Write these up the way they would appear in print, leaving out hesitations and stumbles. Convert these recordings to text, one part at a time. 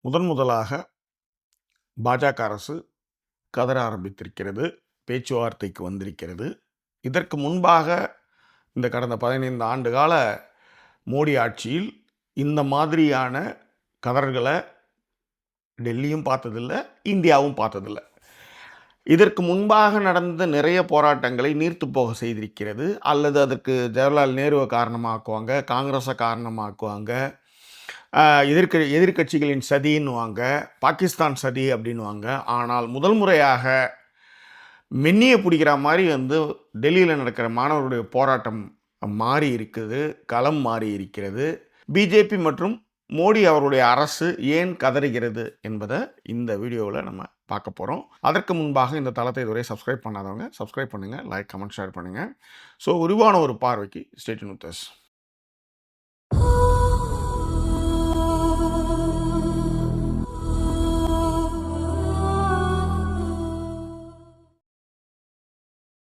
முதலாக பாஜக அரசு கதற ஆரம்பித்திருக்கிறது. பேச்சுவார்த்தைக்கு வந்திருக்கிறது. இதற்கு முன்பாக இந்த கடந்த 15 ஆண்டுகால மோடி ஆட்சியில் இந்த மாதிரியான கதறல்களை டெல்லியும் பார்த்ததில்லை, இந்தியாவும் பார்த்ததில்லை. இதற்கு முன்பாக நடந்த நிறைய போராட்டங்களை நீர்த்து போக செய்திருக்கிறது. அல்லது அதற்கு ஜவஹர்லால் நேருவை காரணமாக்குவாங்க, காங்கிரஸை காரணமாக்குவாங்க, எதிர்கட்சிகளின் சதின்னுவாங்க, பாகிஸ்தான் சதி அப்படின்வாங்க. ஆனால் முதல் முறையாக மென்னியை பிடிக்கிற மாதிரி டெல்லியில் நடக்கிற மாணவர்களுடைய போராட்டம் மாறி இருக்குது, களம் மாறி இருக்கிறது. பிஜேபி மற்றும் மோடி அவருடைய அரசு ஏன் கதறுகிறது என்பதை இந்த வீடியோவில் நம்ம பார்க்க போகிறோம். அதற்கு முன்பாக இந்த தளத்தை இதுவரை சப்ஸ்கிரைப் பண்ணாதவங்க சப்ஸ்கிரைப் பண்ணுங்கள், லைக், கமெண்ட், ஷேர் பண்ணுங்கள். ஸோ விரிவான ஒரு பார்வைக்கு ஸ்டே டியூன் வித் அஸ்.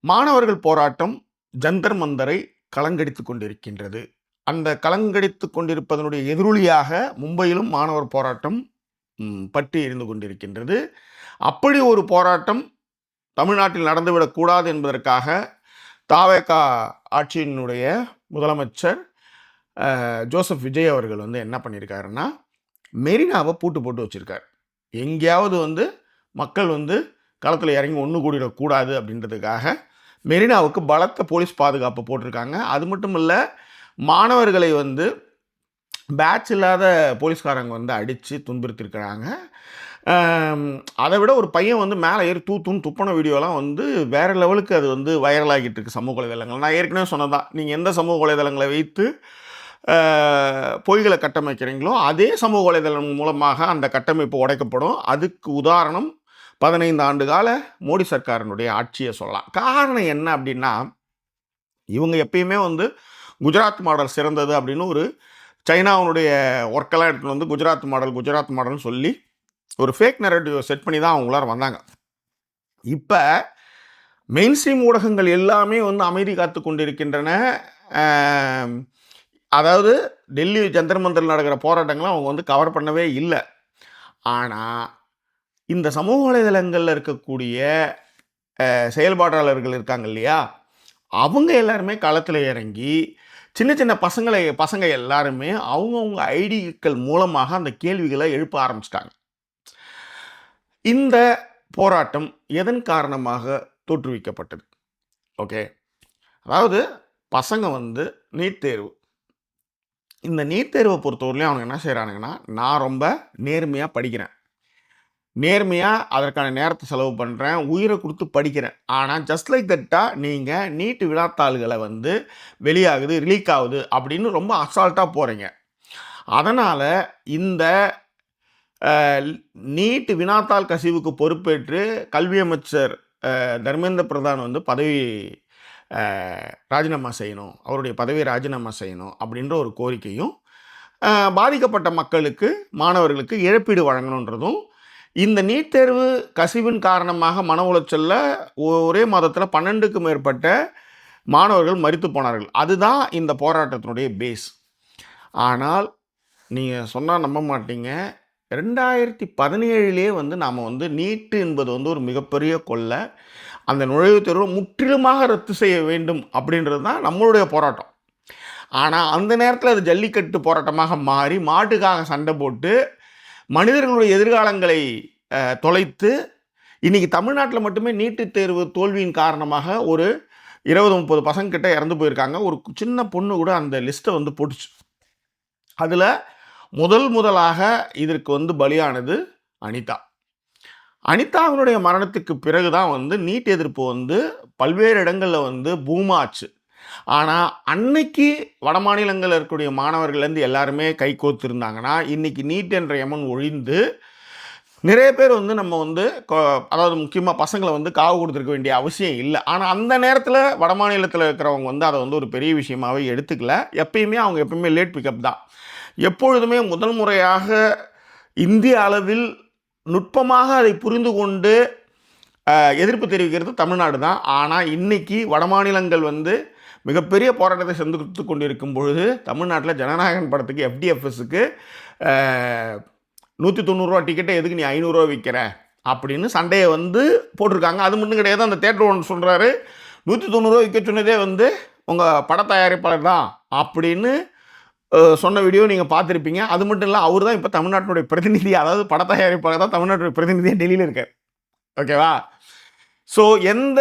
மாணவர்கள் போராட்டம் ஜந்தர் மந்தரை கலங்கடித்து கொண்டிருக்கின்றது. அந்த கலங்கடித்து கொண்டிருப்பதனுடைய எதிரொலியாக மும்பையிலும் மாணவர் போராட்டம் பற்றி எரிந்து கொண்டிருக்கின்றது. அப்படி ஒரு போராட்டம் தமிழ்நாட்டில் நடந்துவிடக்கூடாது என்பதற்காக தாவேக ஆட்சியினுடைய முதலமைச்சர் ஜோசப் விஜய் அவர்கள் என்ன பண்ணியிருக்காருன்னா, மெரினாவை பூட்டு போட்டு வச்சுருக்கார். எங்கேயாவது மக்கள் களத்தில் இறங்கி ஒன்று கூடிடக்கூடாது அப்படின்றதுக்காக மெரினாவுக்கு பலத்த போலீஸ் பாதுகாப்பு போட்டிருக்காங்க. அது மட்டும் இல்லை, மாணவர்களை பேட்ச் இல்லாத போலீஸ்காரங்க அடித்து துன்புறுத்திருக்கிறாங்க. அதை விட ஒரு பையன் மேலே ஏறி துப்பின வீடியோலாம் வேறு லெவலுக்கு அது வைரலாகிட்டு இருக்குது சமூக வலைதளங்கள். நான் ஏற்கனவே சொன்னதான், நீங்கள் எந்த சமூக வலைதளங்களை வைத்து பொய்களை கட்டமைக்கிறீங்களோ அதே சமூக வலைதளம் மூலமாக அந்த கட்டமைப்பு உடைக்கப்படும். அதுக்கு உதாரணம் 15 ஆண்டு கால மோடி சர்க்காரினுடைய ஆட்சியை சொல்லலாம். காரணம் என்ன அப்படின்னா, இவங்க எப்பயுமே குஜராத் மாடல் சிறந்தது அப்படின்னு ஒரு சைனாவுடைய ஒர்க்கெல்லாம் எடுத்துகிட்டு குஜராத் மாடல்னு சொல்லி ஒரு ஃபேக் நரேட்டிவ் செட் பண்ணி தான் அவங்களார வந்தாங்க. இப்போ மெயின்ஸ்ட்ரீம் ஊடகங்கள் எல்லாமே அமைதி காத்து கொண்டிருக்கின்றன. அதாவது டெல்லி ஜந்தர் மந்தரில் நடக்கிற போராட்டங்களை அவங்க கவர் பண்ணவே இல்லை. ஆனால் இந்த சமூக வலைதளங்களில் இருக்கக்கூடிய செயல்பாட்டாளர்கள் இருக்காங்க இல்லையா, அவங்க எல்லாருமே களத்தில் இறங்கி சின்ன சின்ன பசங்க எல்லாருமே அவங்கவுங்க ஐடிக்கள் மூலமாக அந்த கேள்விகளை எழுப்ப ஆரம்பிச்சிட்டாங்க. இந்த போராட்டம் எதன் காரணமாக தோற்றுவிக்கப்பட்டது? ஓகே, அதாவது பசங்க நீட் தேர்வு, இந்த நீட் தேர்வை பொறுத்தவரையிலையும் அவங்க என்ன செய்கிறானுங்கன்னா, நான் ரொம்ப நேர்மையாக படிக்கிறேன், நேர்மையாக அதற்கான நேரத்தை செலவு பண்ணுறேன், உயிரை கொடுத்து படிக்கிறேன். ஆனால் ஜஸ்ட் லைக் தட்டாக நீங்கள் நீட்டு வினாத்தாள்களை வெளியாகுது, ரிலீக் ஆகுது அப்படின்னு ரொம்ப அசால்ட்டாக போகிறீங்க. அதனால் இந்த நீட்டு வினாத்தாள் கசிவுக்கு பொறுப்பேற்று கல்வி அமைச்சர் தர்மேந்திர பிரதான் பதவி ராஜினாமா செய்யணும், அவருடைய பதவியை ராஜினாமா செய்யணும் அப்படின்ற ஒரு கோரிக்கையும், பாதிக்கப்பட்ட மக்களுக்கு, மாணவர்களுக்கு இழப்பீடு வழங்கணுன்றதும், இந்த நீட் தேர்வு கசிவின் காரணமாக மன உளைச்சலில் ஒரே மாதத்தில் 12க்கும் மேற்பட்ட மாணவர்கள் மரித்து போனார்கள். அதுதான் இந்த போராட்டத்தினுடைய பேஸ். ஆனால் நீங்கள் சொன்னால் நம்ப மாட்டீங்க, 2017 நாம் நீட்டு என்பது ஒரு மிகப்பெரிய கொள்ளை, அந்த நுழைவுத் தேர்வை முற்றிலுமாக ரத்து செய்ய வேண்டும் அப்படின்றது தான் நம்மளுடைய போராட்டம். ஆனால் அந்த நேரத்தில் அது ஜல்லிக்கட்டு போராட்டமாக மாறி மாட்டுக்காக சண்டை போட்டு மனிதர்களுடைய எதிர்காலங்களை தொலைத்து இன்றைக்கி தமிழ்நாட்டில் மட்டுமே நீட்டு தேர்வு தோல்வியின் காரணமாக ஒரு 20-30 பசங்க கிட்ட இறந்து போயிருக்காங்க. ஒரு சின்ன பொண்ணு கூட அந்த லிஸ்ட்டை போட்டுச்சு. அதில் முதலாக இதற்கு பலியானது அனிதாவினுடைய மரணத்துக்கு பிறகு தான் நீட் எதிர்ப்பு பல்வேறு இடங்களில் பூமாச்சு. ஆனால் அன்னைக்கு வட மாநிலங்களில் இருக்கக்கூடிய மாணவர்கள்லேருந்து எல்லாருமே கை கோர்த்துருந்தாங்கன்னா, இன்றைக்கி நீட் என்ற எமன் ஒழிந்து நிறைய பேர் நம்ம அதாவது முக்கியமாக பசங்களை காவு கொடுத்துருக்க வேண்டிய அவசியம் இல்லை. ஆனால் அந்த நேரத்தில் வட மாநிலத்தில் இருக்கிறவங்க அதை ஒரு பெரிய விஷயமாகவே எடுத்துக்கல. எப்பயுமே லேட் பிக்கப் தான். எப்பொழுதுமே முதல் முறையாக இந்திய அளவில் நுட்பமாக அதை புரிந்து கொண்டு எதிர்ப்பு தெரிவிக்கிறது தமிழ்நாடு தான். ஆனால் இன்றைக்கி வட மாநிலங்கள் மிகப்பெரிய போராட்டத்தை சந்தித்து கொண்டிருக்கும் பொழுது தமிழ்நாட்டில் ஜனநாயகன் படத்துக்கு FDFSக்கு 190 டிக்கெட்டை எதுக்கு நீ 500 விற்கிற அப்படின்னு சண்டையை வந்து போட்டிருக்காங்க. அது மட்டும் கிடையாது, அந்த தேட்டர் ஒன்று சொல்கிறாரு, 190 விற்க சொன்னதே வந்து உங்கள் பட தயாரிப்பாளர் தான் அப்படின்னு சொன்ன வீடியோ நீங்கள் பார்த்துருப்பீங்க. அது மட்டும் இல்லை, அவர் தான் இப்போ தமிழ்நாட்டினுடைய பிரதிநிதி, அதாவது பட தயாரிப்பாளர் தான் தமிழ்நாட்டுடைய பிரதிநிதியாக டெல்லியில் இருக்கார். ஓகேவா? ஸோ எந்த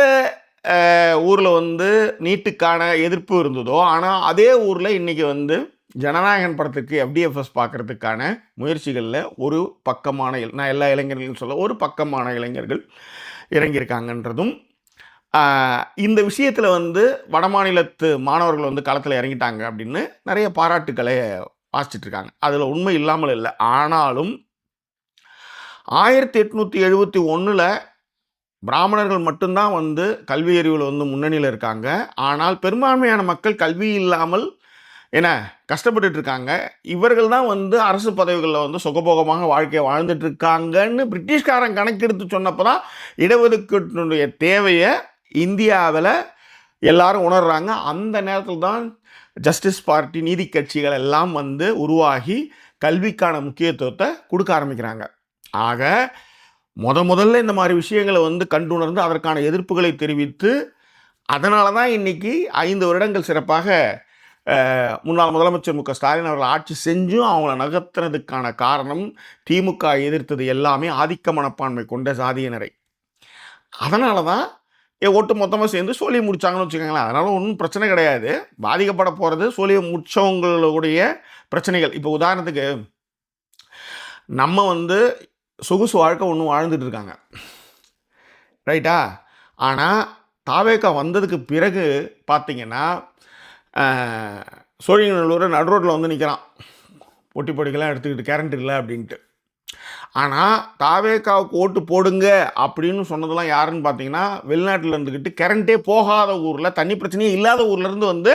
ஊரில் வந்து நீட்டுக்கான எதிர்ப்பு இருந்ததோ, ஆனால் அதே ஊரில் இன்றைக்கி வந்து ஜனநாயகன் படத்துக்கு FDFS பார்க்குறதுக்கான முயற்சிகளில் ஒரு பக்கமான நான் எல்லா இளைஞர்களும் சொல்ல ஒரு பக்கமான இளைஞர்கள் இறங்கியிருக்காங்கன்றதும், இந்த விஷயத்தில் வந்து வடமாநிலத்து மாணவர்கள் வந்து களத்தில் இறங்கிட்டாங்க அப்படின்னு நிறைய பாராட்டுக்களை வாசிச்சிட்ருக்காங்க. அதில் உண்மை இல்லாமல் இல்லை. ஆனாலும் 1871 பிராமணர்கள் மட்டும்தான் வந்து கல்வி அறிவில் வந்து முன்னணியில் இருக்காங்க. ஆனால் பெரும்பான்மையான மக்கள் கல்வி இல்லாமல் என்ன கஷ்டப்பட்டுட்டு இருக்காங்க. இவர்கள் தான் வந்து அரசு பதவிகளில் வந்து சுகபோகமாக வாழ்க்கையை வாழ்ந்துட்டு இருக்காங்கன்னு பிரிட்டிஷ்காரன் கணக்கெடுத்து சொன்னப்போ தான் இடஒதுக்கீட்டினுடைய தேவையை இந்தியாவில் எல்லாரும் உணர்றாங்க. அந்த நேரத்தில் தான் ஜஸ்டிஸ் பார்ட்டி, நீதி கட்சிகள் எல்லாம் வந்து உருவாகி கல்விக்கான முக்கியத்துவத்தை கொடுக்க ஆரம்பிக்கிறாங்க. ஆக முதல்ல இந்த மாதிரி விஷயங்களை வந்து கண்டுணர்ந்து அதற்கான எதிர்ப்புகளை தெரிவித்து, அதனால தான் இன்றைக்கி 5 வருடங்கள் சிறப்பாக முன்னாள் முதலமைச்சர் மு க ஸ்டாலின் அவர்கள் ஆட்சி செஞ்சும் அவங்கள நகர்த்துறதுக்கான காரணம், திமுக எதிர்த்தது எல்லாமே ஆதிக்க மனப்பான்மை கொண்ட சாதியினரை. அதனால தான் ஓட்டு மொத்தமாக சேர்ந்து சோழியை முடித்தாங்கன்னு வச்சுக்கோங்களேன். அதனால் ஒன்றும் பிரச்சனை கிடையாது. பாதிக்கப்பட போகிறது சோழியை முடித்தவங்களுடைய பிரச்சனைகள். இப்போ உதாரணத்துக்கு நம்ம வந்து சொகுசு வாழ்க்கை ஒன்று வாழ்ந்துட்டு இருக்காங்க, ரைட்டா? ஆனால் தாவேக்கா வந்ததுக்கு பிறகு பார்த்தீங்கன்னா சோழிங்கநல்லூர் நடு ரோட்டில் வந்து நிற்கிறான், பொட்டி பொடிக்கெல்லாம் எடுத்துக்கிட்டு கரண்ட் இல்லை அப்படின்ட்டு. ஆனால் தாவேக்காவுக்கு ஓட்டு போடுங்க அப்படின்னு சொன்னதெல்லாம் யாருன்னு பார்த்தீங்கன்னா, வெளிநாட்டில் இருந்துக்கிட்டு கரண்ட்டே போகாத ஊரில், தண்ணி பிரச்சனையே இல்லாத ஊர்லேருந்து வந்து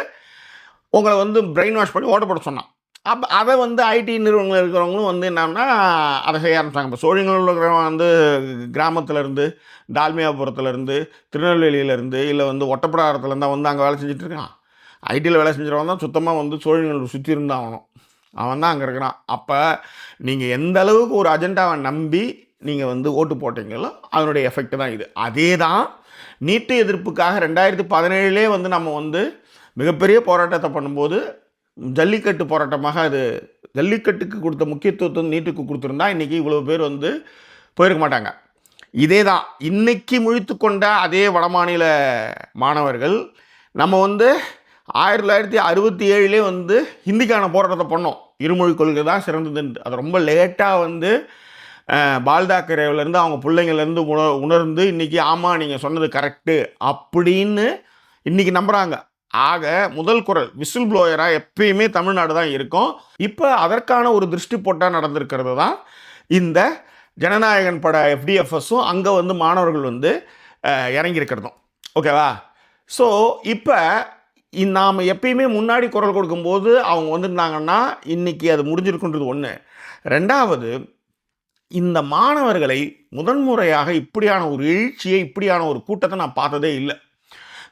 உங்களை வந்து பிரெயின் வாஷ் பண்ணி ஓட்ட போட சொன்னான். அப்போ அதை வந்து ஐடி நிறுவனங்கள் இருக்கிறவங்களும் வந்து என்னன்னா அதை செய்ய ஆரம்பிச்சாங்க. இப்போ சோழிங்கநல்லூர் இருக்கிறவங்க வந்து கிராமத்திலேருந்து, டால்மியாபுரத்துலேருந்து, திருநெல்வேலியிலேருந்து, இல்லை வந்து ஒட்டப்பிடாரத்துலேருந்து தான் வந்து அங்கே வேலை செஞ்சுட்ருக்கான். ஐடியில் வேலை செஞ்சுறவன் தான் சுத்தமாக வந்து சோழிங்கநல்லூர் சுற்றி இருந்தாகணும். அவன் தான் அங்கே இருக்கிறான். அப்போ நீங்கள் எந்த அளவுக்கு ஒரு அஜெண்டாவை நம்பி நீங்கள் வந்து ஓட்டு போட்டீங்களோ அதனுடைய எஃபெக்ட் தான் இது. அதே தான் நீட்டு எதிர்ப்புக்காக 2017 வந்து நம்ம வந்து மிகப்பெரிய போராட்டத்தை பண்ணும்போது ஜல்லிக்கட்டு போராட்டமாக அது ஜல்லிக்கட்டுக்கு கொடுத்த முக்கியத்துவத்தை நீட்டுக்கு கொடுத்துருந்தா இன்றைக்கி இவ்வளோ பேர் வந்து போயிருக்க மாட்டாங்க. இதே தான் இன்றைக்கி முழித்து கொண்ட அதே வடமாநில மாணவர்கள் நம்ம வந்து 1967 வந்து ஹிந்திக்கான போராட்டத்தை பண்ணோம். இருமொழி கொள்கை தான் சிறந்ததுன்ட்டு. அது ரொம்ப லேட்டாக வந்து பால்தாக்கரேவிலேருந்து அவங்க பிள்ளைங்கள்லேருந்து உணர்ந்து இன்றைக்கி ஆமாம் நீங்கள் சொன்னது கரெக்டு அப்படின்னு இன்றைக்கி நம்புகிறாங்க. ஆக முதல் குரல் விசில் ப்ளோயராக எப்பயுமே தமிழ்நாடு தான் இருக்கும். இப்போ அதற்கான ஒரு திருஷ்டி போட்டால் நடந்திருக்கிறது தான் இந்த ஜனநாயகன் பட FDFSம் அங்கே வந்து மாணவர்கள் வந்து இறங்கியிருக்கிறதும். ஓகேவா? ஸோ இப்போ நாம் எப்பயுமே முன்னாடி குரல் கொடுக்கும்போது அவங்க வந்துருந்தாங்கன்னா இன்றைக்கி அது முடிஞ்சிருக்குன்றது ஒன்று. ரெண்டாவது, இந்த மாணவர்களை முதன்முறையாக இப்படியான ஒரு எழுச்சியை, இப்படியான ஒரு கூட்டத்தை நான் பார்த்ததே இல்லை.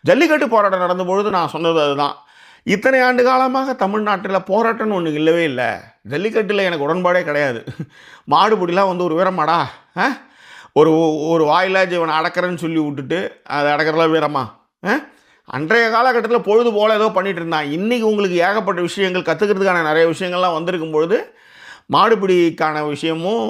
ஜல்லிக்கட்டு போராட்டம் நடந்தபொழுது நான் சொன்னது அதுதான். இத்தனை ஆண்டு காலமாக தமிழ்நாட்டில் போராட்டம்னு ஒன்று இல்லவே இல்லை. ஜல்லிக்கட்டில் எனக்கு உடன்பாடே கிடையாது. மாடுபிடிலாம் வந்து ஒரு வீரமாடா, ஒரு ஒரு வாயிலாஜ் இவனை அடக்கிறேன்னு சொல்லி விட்டுட்டு அதை அடக்கிறலாம் வீரமா? அன்றைய காலகட்டத்தில் பொழுது போல் ஏதோ பண்ணிகிட்டு இருந்தான். இன்றைக்கி உங்களுக்கு ஏகப்பட்ட விஷயங்கள் கற்றுக்கிறதுக்கான நிறைய விஷயங்கள்லாம் வந்திருக்கும் பொழுது மாடுபிடிக்கான விஷயமும்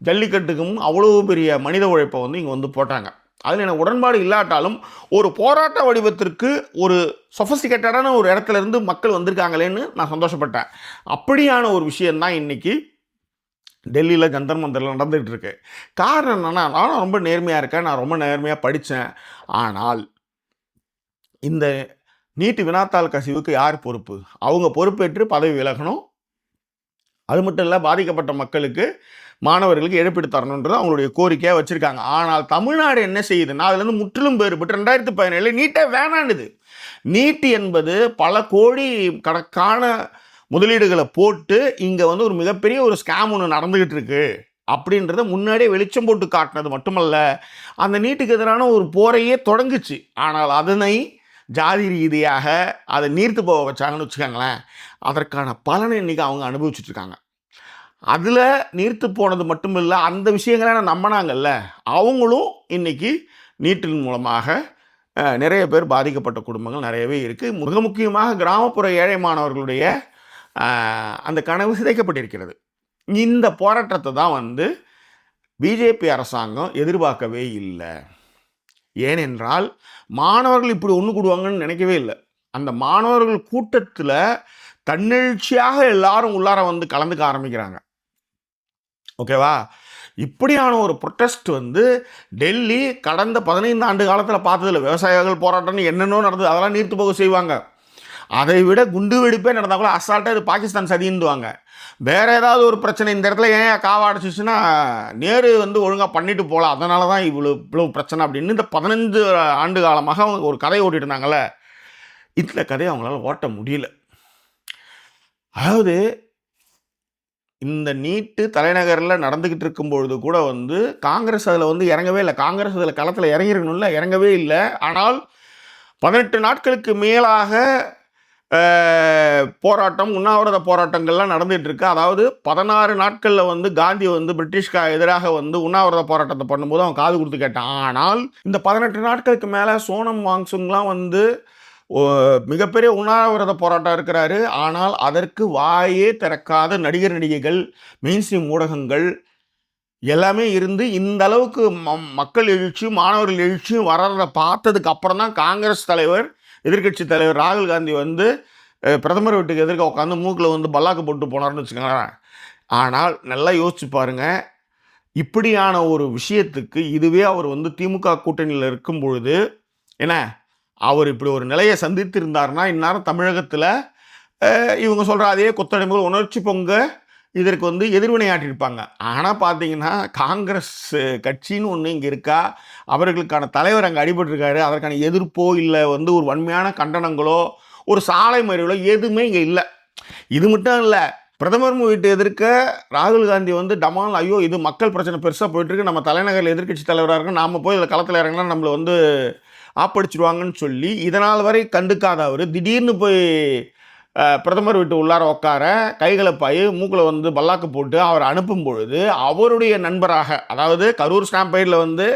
ஜல்லிக்கட்டுக்கும் அவ்வளோ பெரிய மனித உழைப்பை வந்து இங்கே வந்து போட்டாங்க. அதில் எனக்கு உடன்பாடு இல்லாட்டாலும் ஒரு போராட்ட வடிவத்திற்கு ஒரு சொஃபஸ்டிகேட்டடான ஒரு இடத்துல இருந்து மக்கள் வந்திருக்காங்களேன்னு நான் சந்தோஷப்பட்டேன். அப்படியான ஒரு விஷயந்தான் இன்றைக்கி டெல்லியில் ஜந்தர் மந்தரில் நடந்துகிட்டு இருக்கு. காரணம் என்னென்னா, நானும் ரொம்ப நேர்மையாக இருக்கேன், நான் ரொம்ப நேர்மையாக படித்தேன். ஆனால் இந்த நீட்டு வினாத்தாள் கசிவுக்கு யார் பொறுப்பு? அவங்க பொறுப்பேற்று பதவி விலகணும். அது மட்டும் இல்லை, பாதிக்கப்பட்ட மக்களுக்கு, மாணவர்களுக்கு இழப்பீடு தரணுன்றது அவங்களுடைய கோரிக்கையாக வச்சுருக்காங்க. ஆனால் தமிழ்நாடு என்ன செய்யுதுன்னா அதுலேருந்து முற்றிலும் வேறுபட்டு 2017 நீட்டே வேணாண்டுது. நீட்டு என்பது பல கோடி கணக்கான முதலீடுகளை போட்டு இங்கே வந்து ஒரு மிகப்பெரிய ஒரு ஸ்கேம் ஒன்று நடந்துக்கிட்டு இருக்கு அப்படின்றத முன்னாடியே வெளிச்சம் போட்டு காட்டினது மட்டுமல்ல, அந்த நீட்டுக்கு எதிரான ஒரு போரையே தொடங்குச்சு. ஆனால் அதனை ஜாதி ரீதியாக அதை நீர்த்து போக வச்சாங்கன்னு வச்சுக்கோங்களேன். அதற்கான பலனை இன்றைக்கி அவங்க அனுபவிச்சுட்ருக்காங்க. அதில் நீர்த்து போனது மட்டும் இல்லை, அந்த விஷயங்களை நம்பினாங்கல்ல, அவங்களும் இன்னைக்கு நீட்டின் மூலமாக நிறைய பேர் பாதிக்கப்பட்ட குடும்பங்கள் நிறையவே இருக்குது. மிக முக்கியமாக கிராமப்புற ஏழை மாணவர்களுடைய அந்த கனவு சிதைக்கப்பட்டிருக்கிறது. இந்த போராட்டத்தை தான் வந்து பிஜேபி அரசாங்கம் எதிர்பார்க்கவே இல்லை. ஏனென்றால் மாணவர்கள் இப்படி ஒன்று கூடுவாங்கன்னு நினைக்கவே இல்லை. அந்த மாணவர்கள் கூட்டத்தில் தன்னெழுச்சியாக எல்லாரும் உள்ளார வந்து கலந்துக்க ஆரம்பிக்கிறாங்க. ஓகேவா? இப்படியான ஒரு ப்ரொட்டஸ்ட் வந்து டெல்லி கடந்த 15 ஆண்டு காலத்தில் பார்த்ததில்ல. விவசாயிகள் போராட்டம்னு என்னென்னோ நடந்தது, அதெல்லாம் நீர்த்து போக செய்வாங்க. அதை விட குண்டு வெடிப்பே நடந்தால் கூட அசால்ட்டாக இது பாகிஸ்தான் சதின்னுவாங்க. வேறு ஏதாவது ஒரு பிரச்சனை இந்த இடத்துல ஏன் காவா அடைச்சிச்சுன்னா நேரு வந்து ஒழுங்காக பண்ணிட்டு போகலாம், அதனால தான் இவ்வளோ பிரச்சனை அப்படின்னு இந்த 15 ஆண்டு காலமாக அவங்க ஒரு கதை ஓட்டிட்டு இருந்தாங்கல்ல, இந்த கதையை அவங்களால ஓட்ட முடியல. அதாவது இந்த நீட்டு தலைநகரில் நடந்துக்கிட்டு இருக்கும்பொழுது கூட வந்து காங்கிரஸ் அதில் வந்து இறங்கவே இல்லை. காங்கிரஸ் அதில் களத்தில் இறங்கிருக்கணும்ல, இறங்கவே இல்லை. ஆனால் 18 நாட்களுக்கு மேலாக போராட்டம், உண்ணாவிரத போராட்டங்கள்லாம் நடந்துகிட்டு இருக்கு. அதாவது 16 நாட்களில் வந்து காந்தி வந்து பிரிட்டிஷ்க்கு எதிராக வந்து உண்ணாவிரத போராட்டத்தை பண்ணும்போது அவன் காது கொடுத்து கேட்டான். ஆனால் இந்த 18 நாட்களுக்கு மேலே சோனம் வாங்சுங்லாம் வந்து மிகப்பெரிய உண்ணாவிரத போராட்டம் இருக்கிறாரு. ஆனால் அதற்கு வாயே திறக்காத நடிகர் நடிகைகள், மெயின்ஸ்ட்ரீம் ஊடகங்கள் எல்லாமே இருந்து இந்த அளவுக்கு மக்கள் எழுச்சியும் மாணவர்கள் எழுச்சியும் வர்றதை பார்த்ததுக்கு அப்புறம் தான் காங்கிரஸ் தலைவர், எதிர்கட்சி தலைவர் ராகுல் காந்தி வந்து பிரதமர் வீட்டுக்கு எதிர்க்க உட்காந்து மூக்கில் வந்து பல்லாக்கு போட்டு போனார்னு வச்சுக்கோங்களேன். ஆனால் நல்லா யோசிச்சு பாருங்கள், இப்படியான ஒரு விஷயத்துக்கு இதுவே அவர் வந்து திமுக கூட்டணியில் இருக்கும் பொழுது என்ன அவர் இப்படி ஒரு நிலையை சந்தித்திருந்தார்னா இந்நேரம் தமிழகத்தில் இவங்க சொல்கிற அதே கொத்தடிமைகள் உணர்ச்சி பொங்க இதற்கு வந்து எதிர்வினையாற்றிருப்பாங்க. ஆனால் பார்த்தீங்கன்னா காங்கிரஸ் கட்சின்னு ஒன்று இங்கே இருக்கா, அவர்களுக்கான தலைவர் அங்கே அடிபட்டிருக்காரு, அதற்கான எதிர்ப்போ இல்லை வந்து ஒரு வன்மையான கண்டனங்களோ ஒரு சாலை மறியலோ எதுவுமே இங்கே இல்லை. இது மட்டும் இல்லை, பிரதமர் வீட்டு எதிர்க்க ராகுல் காந்தி வந்து டமால் ஐயோ இது மக்கள் பிரச்சனை பெருசாக போயிட்டுருக்கு, நம்ம தலைநகரில் எதிர்கட்சி தலைவராக இருக்கும், நாம் போய் இதில் களத்தில் இறங்கினா நம்மளை வந்து ஆப்படிச்சிடுவாங்கன்னு சொல்லி இதனால் வரை கண்டுக்காத அவர் திடீர்னு போய் பிரதமர் வீட்டு உள்ளார உட்கார கைகளை பாய் மூக்கில் வந்து பல்லாக்கு போட்டு அவர் அனுப்பும் பொழுது அவருடைய நண்பராக, அதாவது கரூர் ஸ்டாம்பைடில் வந்து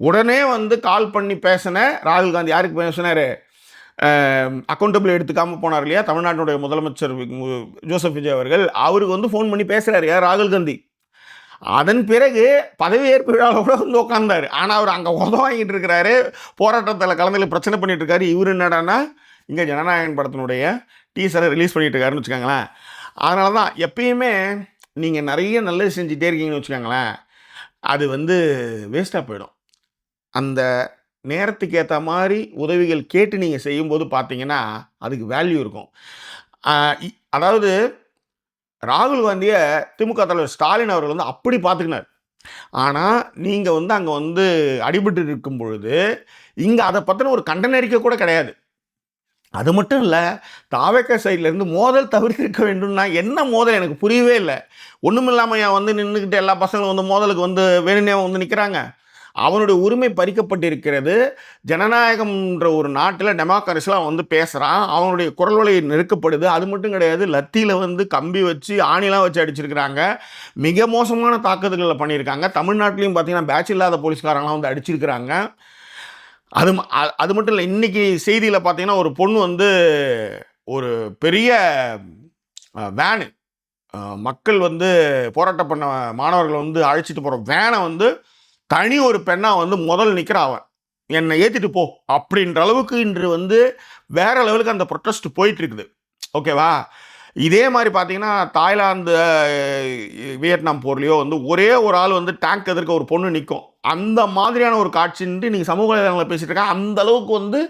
உடனே வந்து கால் பண்ணி பேசின ராகுல் காந்தி யாருக்கு பேசினார், அக்கௌண்டபிள் எடுத்துக்காமல் போனார் இல்லையா தமிழ்நாட்டினுடைய முதலமைச்சர் ஜோசப் விஜய் அவர்கள், அவருக்கு வந்து ஃபோன் பண்ணி பேசுகிறார் யார் ராகுல் காந்தி. அதன் பிறகு பதவியேற்பு விழாவில் கூட வந்து உட்காந்தார். ஆனால் அவர் அங்கே உதவ வாங்கிட்டு இருக்கிறாரு, போராட்டத்தில் கலந்து பிரச்சனை பண்ணிட்டு இருக்காரு. இவர் என்னடான்னா இங்கே ஜனநாயகன் படத்தினுடைய டீசரை ரிலீஸ் பண்ணிட்டு இருக்காருன்னு வச்சுக்கோங்களேன். அதனால தான் எப்பயுமே நீங்கள் நிறைய நல்லது செஞ்சுட்டே இருக்கீங்கன்னு வச்சுக்கோங்களேன், அது வந்து வேஸ்ட்டாக போயிடும். அந்த நேரத்துக்கு ஏற்ற மாதிரி உதவிகள் கேட்டு நீங்கள் செய்யும்போது பார்த்தீங்கன்னா அதுக்கு வேல்யூ இருக்கும். அதாவது ராகுல் காந்தியை திமுக தலைவர் ஸ்டாலின் அவர்கள் வந்து அப்படி பார்த்துக்கினார். ஆனால் நீங்கள் வந்து அங்கே வந்து அடிபட்டு இருக்கும் பொழுது இங்கே அதை பற்றின ஒரு கண்டன அறிக்கை கூட கிடையாது. அது மட்டும் இல்லை, தாவேக்கா சைட்லேருந்து மோதல் தவிர்த்திருக்க வேண்டும்னா என்ன மோதல் எனக்கு புரியவே இல்லை. ஒன்றும் இல்லாமல் என் வந்து நின்றுக்கிட்டு எல்லா பசங்களும் வந்து மோதலுக்கு வந்து வேணுனே வந்து நிற்கிறாங்க. அவனுடைய உரிமை பறிக்கப்பட்டிருக்கிறது. ஜனநாயகம்ன்ற ஒரு நாட்டில் டெமோக்ரஸிலாம் வந்து பேசுகிறான், அவனுடைய குரல் வலை நெருக்கப்படுது. அது மட்டும் கிடையாது, லத்தியில் வந்து கம்பி வச்சு ஆணிலாம் வச்சு அடிச்சிருக்கிறாங்க. மிக மோசமான தாக்குதல்களை பண்ணியிருக்காங்க. தமிழ்நாட்டிலையும் பார்த்தீங்கன்னா பேட்ச் இல்லாத போலீஸ்காரங்களாம் வந்து அடிச்சிருக்கிறாங்க. அது மட்டும் இல்லை, இன்றைக்கி செய்தியில் பார்த்தீங்கன்னா ஒரு பொண்ணு வந்து ஒரு பெரிய வேனு, மக்கள் வந்து போராட்டம் பண்ண மாணவர்கள் வந்து அழைச்சிட்டு போகிற வேனை வந்து தனி ஒரு பெண்ணாக வந்து முதல் நிற்கிற அவன் என்னை ஏற்றிட்டு போ அப்படின்ற அளவுக்கு இன்று வந்து வேற லெவலுக்கு அந்த ப்ரொட்டஸ்ட் போயிட்டுருக்குது. ஓகேவா? இதே மாதிரி பார்த்தீங்கன்னா தாய்லாந்து வியட்நாம் போர்லேயோ வந்து ஒரே ஒரு ஆள் வந்து டேங்க் எதிர்க்க ஒரு பொண்ணு நிற்கும். அந்த மாதிரியான ஒரு காட்சின்ட்டு நீங்கள் சமூக வலைதளங்களில் பேசிகிட்டு இருக்காங்க. அந்த அளவுக்கு வந்து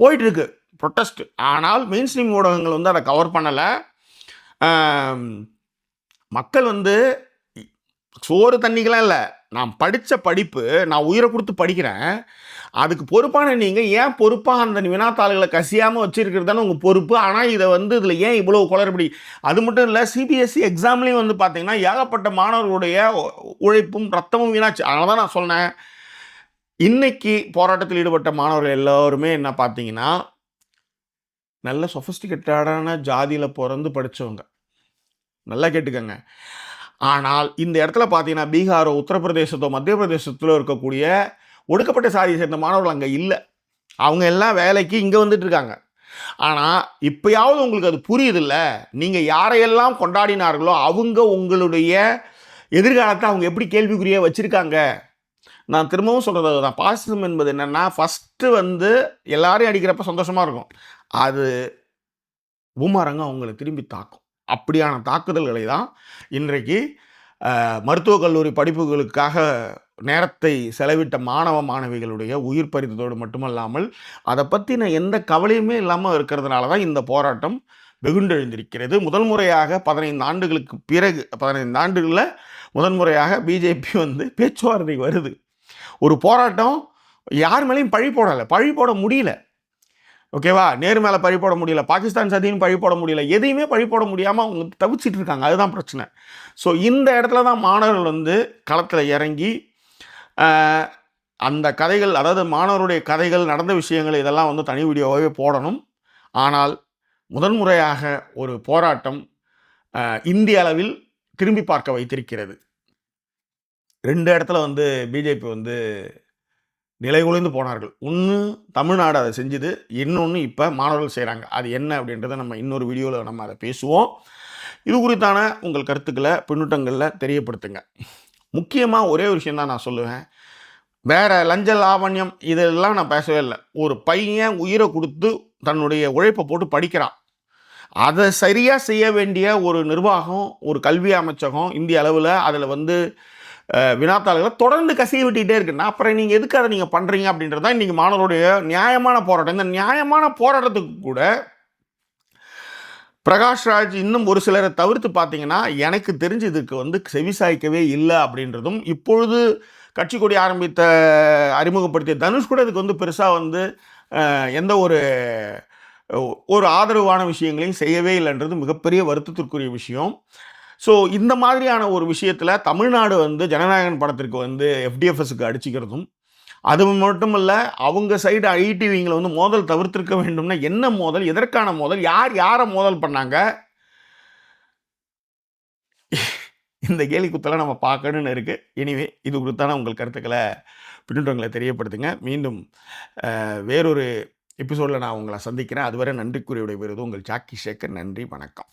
போயிட்டுருக்கு ப்ரொட்டஸ்ட். ஆனால் மெயின் ஸ்ட்ரீம் ஊடகங்கள் வந்து அதை கவர் பண்ணலை. மக்கள் வந்து சோறு தண்ணிக்கெலாம் இல்லை, நான் படித்த படிப்பு, நான் உயிரை கொடுத்து படிக்கிறேன், அதுக்கு பொறுப்பான நீங்கள் ஏன் பொறுப்பாக அந்த வினாத்தாள்களை கசியாமல் வச்சுருக்கிறது தானே உங்கள் பொறுப்பு. ஆனால் இதை வந்து இதில் ஏன் இவ்வளோ குளறுபடி? அது மட்டும் இல்லை, சிபிஎஸ்சி எக்ஸாம்லேயும் வந்து பார்த்திங்கன்னா ஏகப்பட்ட மாணவர்களுடைய உழைப்பும் ரத்தமும் வீணாச்சு. அதனால தான் நான் சொன்னேன், இன்றைக்கி போராட்டத்தில் ஈடுபட்ட மாணவர்கள் எல்லோருமே என்ன பார்த்தீங்கன்னா நல்ல சொஃபிஸ்டிகேட்டடான ஜாதியில் பிறந்து படித்தவங்க. நல்லா கேட்டுக்கங்க. ஆனால் இந்த இடத்துல பார்த்தீங்கன்னா பீகாரோ, உத்தரப்பிரதேசத்தோ, மத்திய பிரதேசத்திலோ இருக்கக்கூடிய ஒடுக்கப்பட்ட சாதியை சேர்ந்த மாணவர்கள் அங்கே இல்லை. அவங்க எல்லாம் வேலைக்கு இங்கே வந்துட்டு இருக்காங்க. ஆனால் இப்பயாவது உங்களுக்கு அது புரியுதில்ல, நீங்கள் யாரையெல்லாம் கொண்டாடினார்களோ அவங்க உங்களுடைய எதிர்காலத்தை அவங்க எப்படி கேள்விக்குறியாக வச்சுருக்காங்க. நான் திரும்பவும் சொல்கிறது அதுதான். பாசிசம் என்பது என்னென்னா, ஃபஸ்ட்டு வந்து எல்லாரையும் அடிக்கிறப்ப சந்தோஷமாக இருக்கும். அது பூமாரங்க அவங்களை திரும்பி தாக்கும். அப்படியான தாக்குதல்களை தான் இன்றைக்கு மருத்துவக் கல்லூரி படிப்புகளுக்காக நேரத்தை செலவிட்ட மாணவ மாணவிகளுடைய உயிர் பறித்ததோடு மட்டுமல்லாமல் அதை பற்றின எந்த கவலையுமே இல்லாமல் இருக்கிறதுனால தான் இந்த போராட்டம் வெகுண்டெழுந்திருக்கிறது. முதல் முறையாக 15 ஆண்டுகளுக்கு பிறகு 15 ஆண்டுகளில் முதன்முறையாக பிஜேபி வந்து பேச்சுவார்த்தை வருது. ஒரு போராட்டம் யார் மேலேயும் பழி போடலை, பழி போட முடியல. ஓகேவா? நேரு மேலே பழி போட முடியல, பாகிஸ்தான் சதின்னு பழி போட முடியல, எதையுமே பழி போட முடியாமல் அவங்க தவிச்சிட்டு இருக்காங்க. அதுதான் பிரச்சனை. ஸோ இந்த இடத்துல தான் மாணவர்கள் வந்து களத்தில் இறங்கி அந்த கதைகள், அதாவது மாணவருடைய கதைகள், நடந்த விஷயங்கள் இதெல்லாம் வந்து தனி வீடியோவாகவே போடணும். ஆனால் முதன்முறையாக ஒரு போராட்டம் இந்திய அளவில் திரும்பி பார்க்க வைத்திருக்கிறது. 2 இடத்துல வந்து பிஜேபி வந்து நிலைகுலைந்து போனார்கள். ஒன்று தமிழ்நாடு அதை செஞ்சுது, இன்னொன்று இப்போ மாணவர்கள் செய்கிறாங்க. அது என்ன அப்படின்றத நம்ம இன்னொரு வீடியோவில் நம்ம அதை பேசுவோம். இது குறித்தான உங்கள் கருத்துக்களை பின்னூட்டங்களில் தெரியப்படுத்துங்க. முக்கியமாக ஒரே ஒரு விஷயம் தான் நான் சொல்லுவேன். வேறு லஞ்ச லாவண்யம் இதெல்லாம் நான் பேசவே இல்லை. ஒரு பையன் உயிரை கொடுத்து தன்னுடைய உழைப்பை போட்டு படிக்கிறான். அதை சரியாக செய்ய வேண்டிய ஒரு நிர்வாகம், ஒரு கல்வி அமைச்சகம் இந்திய அளவில் அதில் வந்து வினாத்தாள்களை தொடர்ந்து கசிய விட்டுக்கிட்டே இருக்குன்னா அப்புறம் நீங்கள் எதுக்கு அதை நீங்கள் பண்ணுறீங்க அப்படின்றது தான் இன்றைக்கி மாணவருடைய நியாயமான போராட்டம். இந்த நியாயமான போராட்டத்துக்கு கூட பிரகாஷ்ராஜ் இன்னும் ஒரு சிலரை தவிர்த்து பார்த்தீங்கன்னா எனக்கு தெரிஞ்சு இதுக்கு வந்து செவிசாய்க்கவே இல்லை அப்படின்றதும், இப்பொழுது கட்சி கொடி அறிமுகப்படுத்திய தனுஷ் கூட இதுக்கு வந்து பெருசாக வந்து எந்த ஒரு ஆதரவான விஷயங்களையும் செய்யவே இல்லைன்றது மிகப்பெரிய வருத்தத்திற்குரிய விஷயம். ஸோ இந்த மாதிரியான ஒரு விஷயத்தில் தமிழ்நாடு வந்து ஜனநாயகன் படத்திற்கு வந்து எஃப்டிஎஃப்எஸ்க்கு அடிச்சுக்கிறதும், அது மட்டும் இல்லை அவங்க சைடு ஐடிவிங்களை வந்து மோதல் தவிர்த்திருக்க வேண்டும்னா என்ன மோதல், எதற்கான மோதல், யாரை மோதல் பண்ணாங்க, இந்த கேலி குத்தெல்லாம் நம்ம பார்க்கணுன்னு இருக்குது. எனிவே இது குறித்தான உங்கள் கருத்துக்களை பின்னூட்டங்களை தெரியப்படுத்துங்க. மீண்டும் வேறொரு எபிசோடில் நான் உங்களை சந்திக்கிறேன். அதுவரை நன்றிக்குரிய விடைபெறுவது உங்கள் ஜாக்கி சேகர். நன்றி, வணக்கம்.